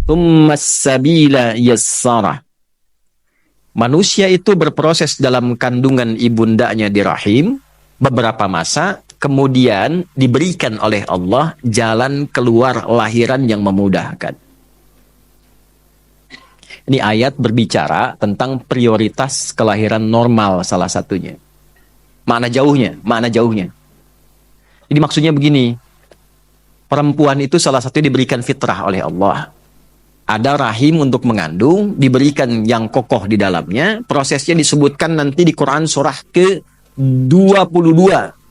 Tsummas sabila yassara. Manusia itu berproses dalam kandungan ibundanya di rahim beberapa masa, kemudian diberikan oleh Allah jalan keluar lahiran yang memudahkan. Ini ayat berbicara tentang prioritas kelahiran normal salah satunya. Makna jauhnya. Jadi maksudnya begini, perempuan itu salah satunya diberikan fitrah oleh Allah. Ada rahim untuk mengandung, diberikan yang kokoh di dalamnya. Prosesnya disebutkan nanti di Quran surah ke-22.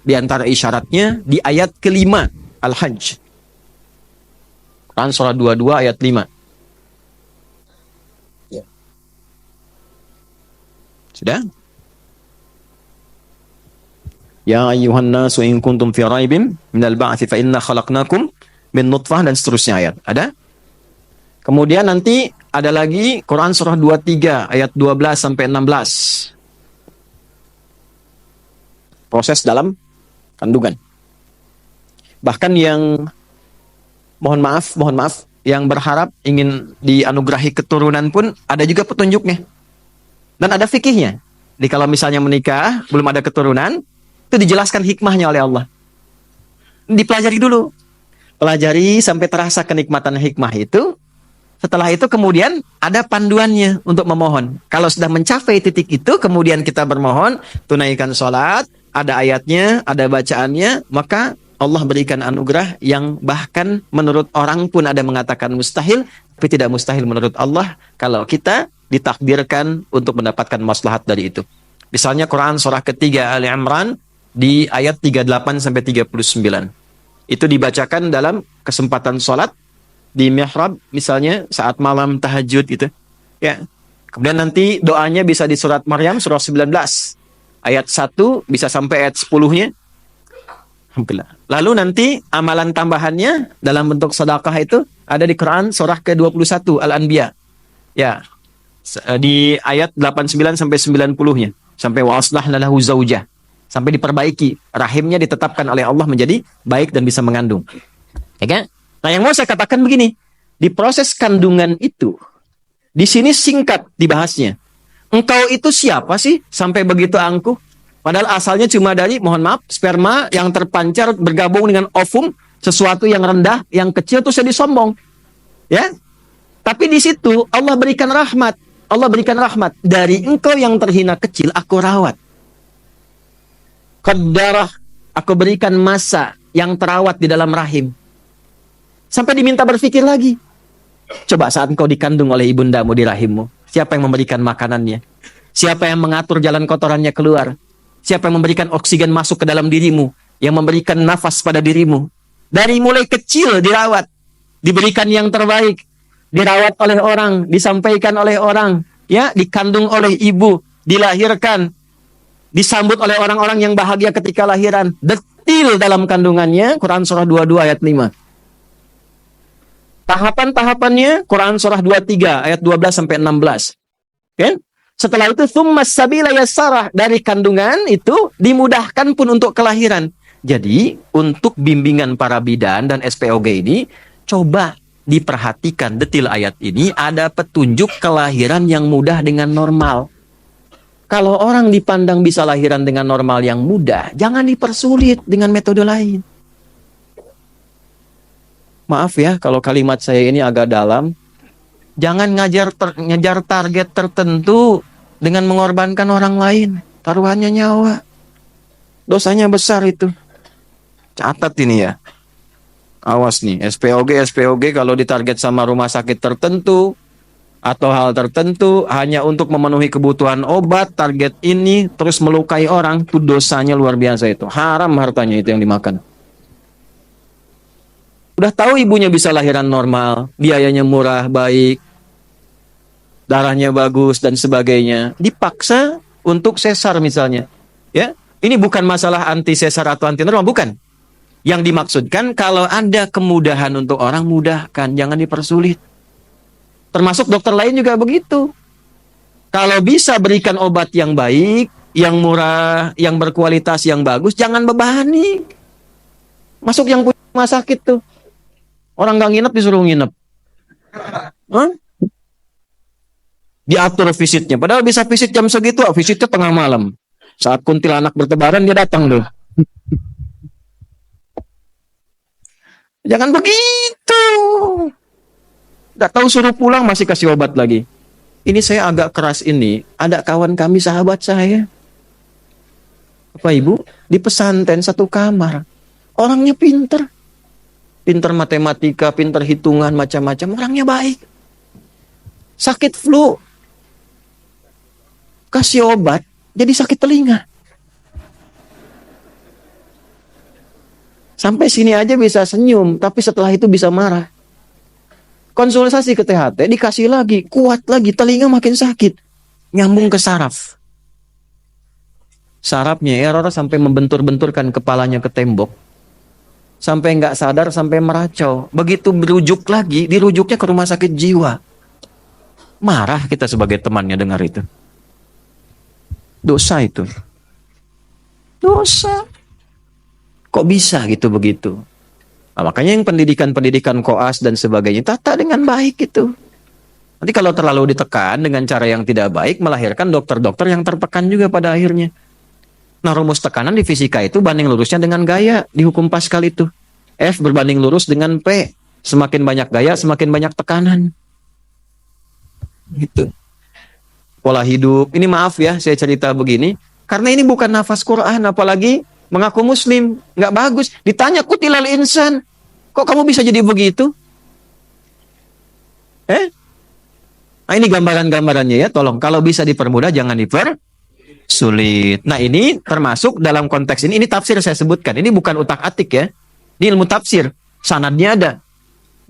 Di antara isyaratnya di ayat ke-5 Al-Hajj. Quran surah 22 ayat 5. Sudah? Ya ayyuhan nasu in kuntum fi raibin minal ba'thi fa inna khalaqnakum min nutfah, dan seterusnya ayat. Ada? Kemudian nanti ada lagi Quran surah 23 ayat 12 sampai 16. Proses dalam kandungan. Bahkan yang mohon maaf, yang berharap ingin dianugerahi keturunan pun ada juga petunjuknya. Dan ada fikihnya. Jadi kalau misalnya menikah, belum ada keturunan, itu dijelaskan hikmahnya oleh Allah. Dipelajari dulu. Pelajari sampai terasa kenikmatan hikmah itu. Setelah itu kemudian ada panduannya untuk memohon. Kalau sudah mencapai titik itu, kemudian kita bermohon, tunaikan sholat, ada ayatnya, ada bacaannya, maka Allah berikan anugerah yang bahkan menurut orang pun ada mengatakan mustahil, tapi tidak mustahil menurut Allah kalau kita ditakdirkan untuk mendapatkan maslahat dari itu. Misalnya Quran surah ketiga Ali Imran di ayat 38 sampai 39. Itu dibacakan dalam kesempatan sholat di mihrab, misalnya saat malam tahajud gitu. Ya. Kemudian nanti doanya bisa di surat Maryam surah 19. Ayat 1 bisa sampai ayat 10-nya. Alhamdulillah. Lalu nanti amalan tambahannya dalam bentuk sedekah itu ada di Quran surah ke-21 Al-Anbiya. Ya. Di ayat 89 sampai 90-nya. Sampai wa aslahna lahu zaujah. Sampai diperbaiki. Rahimnya ditetapkan oleh Allah menjadi baik dan bisa mengandung. Ya kan? Nah, yang mau saya katakan begini, di proses kandungan itu, di sini singkat dibahasnya. Engkau itu siapa sih sampai begitu angkuh? Padahal asalnya cuma dari, mohon maaf, sperma yang terpancar bergabung dengan ovum, sesuatu yang rendah, yang kecil, terus jadi sombong. Ya? Tapi di situ Allah berikan rahmat. Allah berikan rahmat. Dari engkau yang terhina kecil, aku rawat. Qaddarah, aku berikan masa yang terawat di dalam rahim. Sampai diminta berpikir lagi. Coba saat engkau dikandung oleh ibundamu di rahimmu, siapa yang memberikan makanannya? Siapa yang mengatur jalan kotorannya keluar? Siapa yang memberikan oksigen masuk ke dalam dirimu? Yang memberikan nafas pada dirimu? Dari mulai kecil dirawat. Diberikan yang terbaik. Dirawat oleh orang. Disampaikan oleh orang. Ya, dikandung oleh ibu. Dilahirkan. Disambut oleh orang-orang yang bahagia ketika lahiran. Detil dalam kandungannya. Quran surah 22 ayat 5. Tahapan-tahapannya Quran surah 23 ayat 12 sampai 16. Kan? Setelah itu tsummas sabila yassara, dari kandungan itu dimudahkan pun untuk kelahiran. Jadi, untuk bimbingan para bidan dan SPOG ini, coba diperhatikan detil ayat ini, ada petunjuk kelahiran yang mudah dengan normal. Kalau orang dipandang bisa lahiran dengan normal yang mudah, jangan dipersulit dengan metode lain. Maaf ya kalau kalimat saya ini agak dalam. Jangan ngejar target tertentu dengan mengorbankan orang lain. Taruhannya nyawa. Dosanya besar itu. Catat ini ya. Awas nih, SPOG kalau ditarget sama rumah sakit tertentu atau hal tertentu hanya untuk memenuhi kebutuhan obat, target ini terus melukai orang, itu dosanya luar biasa itu. Haram hartanya itu yang dimakan. Udah tahu ibunya bisa lahiran normal, biayanya murah, baik, darahnya bagus dan sebagainya, dipaksa untuk sesar misalnya. Ya, ini bukan masalah anti sesar atau anti normal, bukan. Yang dimaksudkan kalau ada kemudahan untuk orang, mudahkan, jangan dipersulit. Termasuk dokter lain juga begitu. Kalau bisa berikan obat yang baik, yang murah, yang berkualitas, yang bagus, jangan bebani. Masuk yang punya rumah sakit tuh. Orang nggak nginep disuruh nginep. Hah? Diatur visitnya. Padahal bisa visit jam segitu, visitnya tengah malam. Saat kuntilanak bertebaran dia datang tuh. Jangan begitu. Nggak tahu suruh pulang masih kasih obat lagi. Ini saya agak keras ini. Ada kawan kami sahabat saya. Bapak Ibu, di pesantren satu kamar. Orangnya pinter. Pinter matematika, pinter hitungan, macam-macam. Orangnya baik. Sakit flu. Kasih obat, jadi sakit telinga. Sampai sini aja bisa senyum, tapi setelah itu bisa marah. Konsultasi ke THT, dikasih lagi, kuat lagi, telinga makin sakit. Nyambung ke saraf. Sarafnya error sampai membentur-benturkan kepalanya ke tembok. Sampai nggak sadar, sampai meracau. Begitu berujuk lagi, dirujuknya ke rumah sakit jiwa. Marah kita sebagai temannya dengar itu. Dosa itu. Dosa. Kok bisa gitu begitu? Nah, makanya yang pendidikan-pendidikan koas dan sebagainya, tata dengan baik itu. Nanti kalau terlalu ditekan dengan cara yang tidak baik, melahirkan dokter-dokter yang tertekan juga pada akhirnya. Nah, rumus tekanan di fisika itu banding lurusnya dengan gaya di hukum Pascal itu. F berbanding lurus dengan P. Semakin banyak gaya, semakin banyak tekanan. Gitu. Pola hidup. Ini maaf ya, saya cerita begini. Karena ini bukan nafas Quran, apalagi mengaku muslim. Nggak bagus. Ditanya, kutilal insan. Kok kamu bisa jadi begitu? Nah, ini gambaran-gambarannya ya. Tolong, kalau bisa dipermudah, jangan dipersulit. Nah, ini termasuk dalam konteks ini tafsir saya sebutkan. Ini bukan utak-atik ya. Ini ilmu tafsir. Sanadnya ada.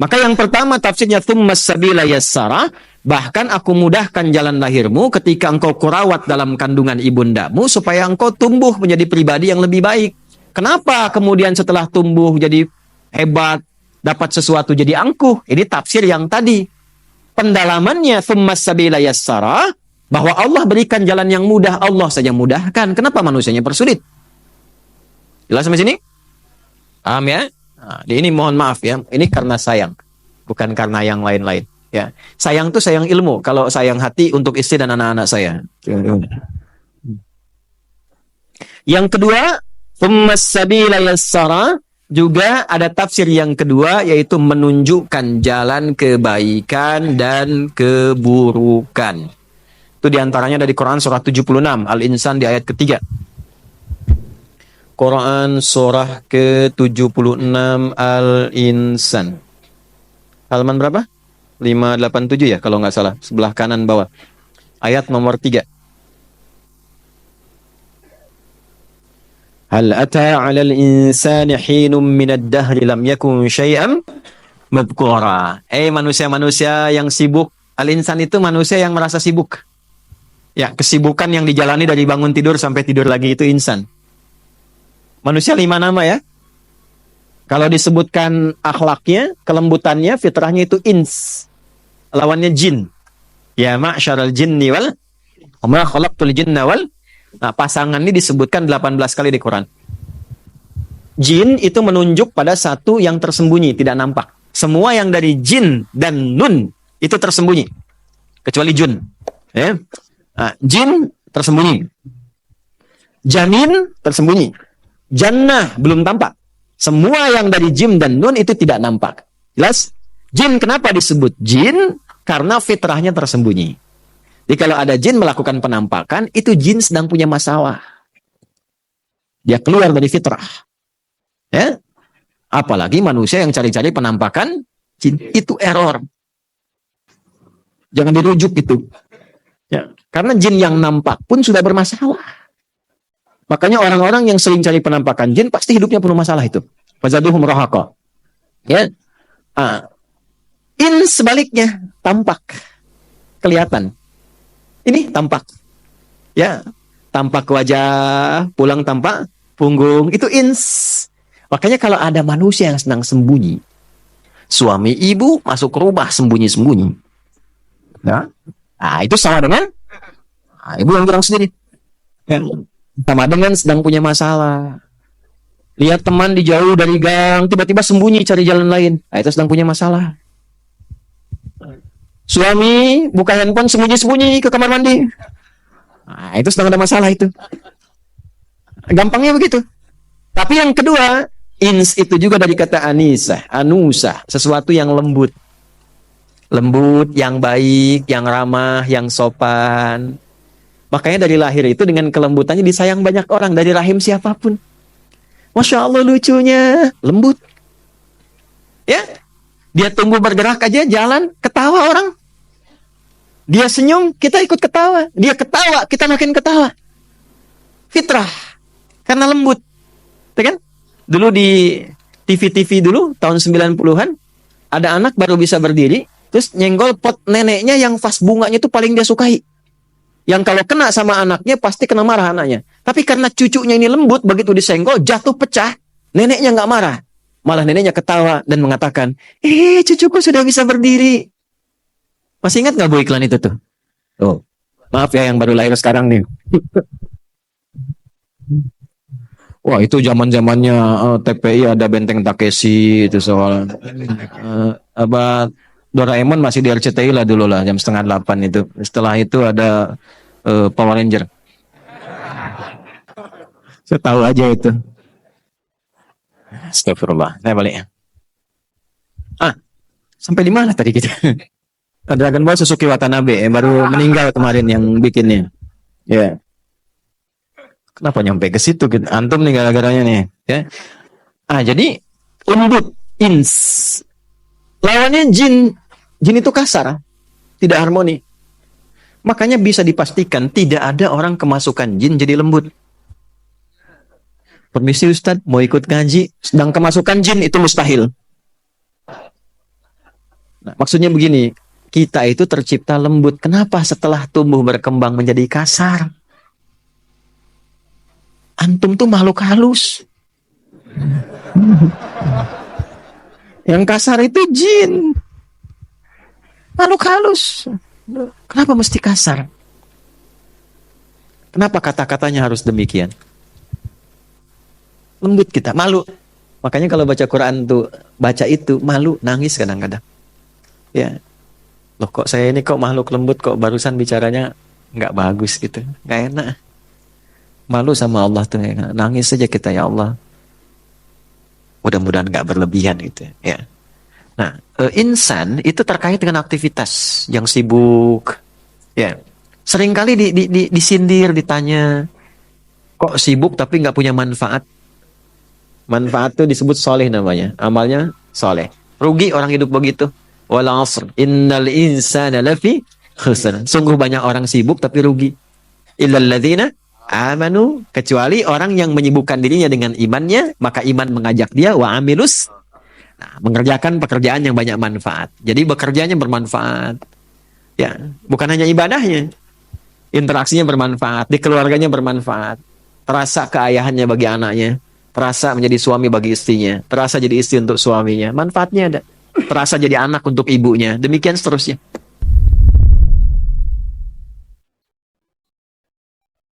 Maka yang pertama tafsirnya tsummas sabila yassara. Bahkan aku mudahkan jalan lahirmu ketika engkau kurawat dalam kandungan ibundamu supaya engkau tumbuh menjadi pribadi yang lebih baik. Kenapa kemudian setelah tumbuh jadi hebat, dapat sesuatu jadi angkuh? Ini tafsir yang tadi. Pendalamannya tsummas sabila yassara, bahwa Allah berikan jalan yang mudah, Allah saja mudahkan. Kenapa manusianya persulit? Jelas sampai sini? Paham ya? Nah, ini mohon maaf ya, ini karena sayang, bukan karena yang lain-lain. Ya, sayang tuh sayang ilmu. Kalau sayang hati untuk istri dan anak-anak saya. Yang kedua, tsummas sabila yassara, juga ada tafsir yang kedua, yaitu menunjukkan jalan kebaikan dan keburukan. Itu diantaranya dari Quran surah 76, Al-Insan di ayat ketiga. Quran surah ke-76 Al-Insan. Halaman berapa? 587 ya kalau nggak salah. Sebelah kanan bawah. Ayat nomor 3. Hal ata 'alal insani hinum minad dahri lam yakun syai'an madhkura. Manusia-manusia yang sibuk. Al-insan itu manusia yang merasa sibuk. Ya, kesibukan yang dijalani dari bangun tidur sampai tidur lagi itu insan. Manusia 5 nama ya. Kalau disebutkan akhlaknya, kelembutannya, fitrahnya itu ins. Lawannya jin. Ya ma'syaral jinni wal ma khalaqtul jinna wal. Nah, pasangan ini disebutkan 18 kali di Quran. Jin itu menunjuk pada satu yang tersembunyi, tidak nampak. Semua yang dari jin dan nun itu tersembunyi. Kecuali jun. Ya. Nah, jin tersembunyi. Janin tersembunyi. Jannah belum tampak. Semua yang dari jim dan nun itu tidak nampak. Jelas? Jin kenapa disebut jin? Karena fitrahnya tersembunyi. Jadi kalau ada jin melakukan penampakan, itu jin sedang punya masalah. Dia keluar dari fitrah. Ya? Apalagi manusia yang cari-cari penampakan, jin itu error. Jangan dirujuk itu. Ya. Karena jin yang nampak pun sudah bermasalah. Makanya orang-orang yang sering cari penampakan jin pasti hidupnya penuh masalah itu. Fazaduhum rahaqa. Ya. In sebaliknya tampak, kelihatan. Ini tampak. Ya, tampak wajah, pulang tampak punggung, itu ins. Makanya kalau ada manusia yang sedang sembunyi, suami ibu masuk ke rumah sembunyi-sembunyi. Nah, itu sama dengan ibu yang bilang sendiri. Ya. Sama dengan sedang punya masalah. Lihat teman di jauh dari gang, tiba-tiba sembunyi cari jalan lain. Itu sedang punya masalah. Suami buka handphone sembunyi-sembunyi ke kamar mandi. Nah, itu sedang ada masalah itu. Gampangnya begitu. Tapi yang kedua, ins itu juga dari kata anisah, anusah, sesuatu yang lembut. Lembut, yang baik, yang ramah, yang sopan. Makanya dari lahir itu dengan kelembutannya disayang banyak orang dari rahim siapapun. Masya Allah lucunya, lembut. Ya, dia tumbuh bergerak aja, jalan, ketawa orang. Dia senyum, kita ikut ketawa. Dia ketawa, kita makin ketawa. Fitrah. Karena lembut. Ya kan? Dulu di TV-TV dulu, tahun 90-an, ada anak baru bisa berdiri, terus nyenggol pot neneknya yang vas bunganya itu paling dia sukai. Yang kalau kena sama anaknya, pasti kena marah anaknya. Tapi karena cucunya ini lembut, begitu disenggol, jatuh pecah, neneknya nggak marah. Malah neneknya ketawa dan mengatakan, cucuku sudah bisa berdiri. Masih ingat nggak Bu iklan itu tuh? Oh, maaf ya yang baru lahir sekarang nih. Wah itu zaman-zamannya TPI ada Benteng Takeshi itu soal apa Doraemon masih di RCTI lah dulu lah jam 7:30 itu. Setelah itu ada Power Ranger. Saya tahu aja itu. Astagfirullah. Saya balik ya. Sampai di mana tadi kita? Dragon Ball Suzuki Watanabe baru meninggal kemarin yang bikinnya. Ya. Yeah. Kenapa nyampe ke situ? Antum nih gara-garanya nih. Ya. Jadi lembut, ins. Lawannya jin. Jin itu kasar, tidak harmoni. Makanya bisa dipastikan tidak ada orang kemasukan jin jadi lembut. Permisi Ustadz, mau ikut ngaji, sedang kemasukan jin itu mustahil. Nah, maksudnya begini, kita itu tercipta lembut. Kenapa setelah tumbuh berkembang menjadi kasar? Antum tuh makhluk halus. Yang kasar itu jin. Makhluk halus. Kenapa mesti kasar? Kenapa kata-katanya harus demikian? Lembut kita, malu. Makanya kalau baca Quran tuh, baca itu, malu, nangis kadang-kadang. Ya, loh kok saya ini kok makhluk lembut, kok barusan bicaranya nggak bagus gitu. Nggak enak. Malu sama Allah tuh, nangis saja kita ya Allah. Mudah-mudahan nggak berlebihan gitu ya. Nah, insan itu terkait dengan aktivitas yang sibuk. Ya, seringkali disindir, ditanya, kok sibuk tapi nggak punya manfaat. Manfaat itu disebut soleh namanya, amalnya soleh. Rugi orang hidup begitu. Wal 'asr, innal insana lafi khusr. Sungguh banyak orang sibuk tapi rugi. Illal ladzina amanu, kecuali orang yang menyibukkan dirinya dengan imannya, maka iman mengajak dia wa amilus. Nah, mengerjakan pekerjaan yang banyak manfaat. Jadi bekerjanya bermanfaat. Ya, bukan hanya ibadahnya. Interaksinya bermanfaat, di keluarganya bermanfaat. Terasa keayahannya bagi anaknya, terasa menjadi suami bagi istrinya, terasa jadi istri untuk suaminya. Manfaatnya ada. Terasa jadi anak untuk ibunya. Demikian seterusnya.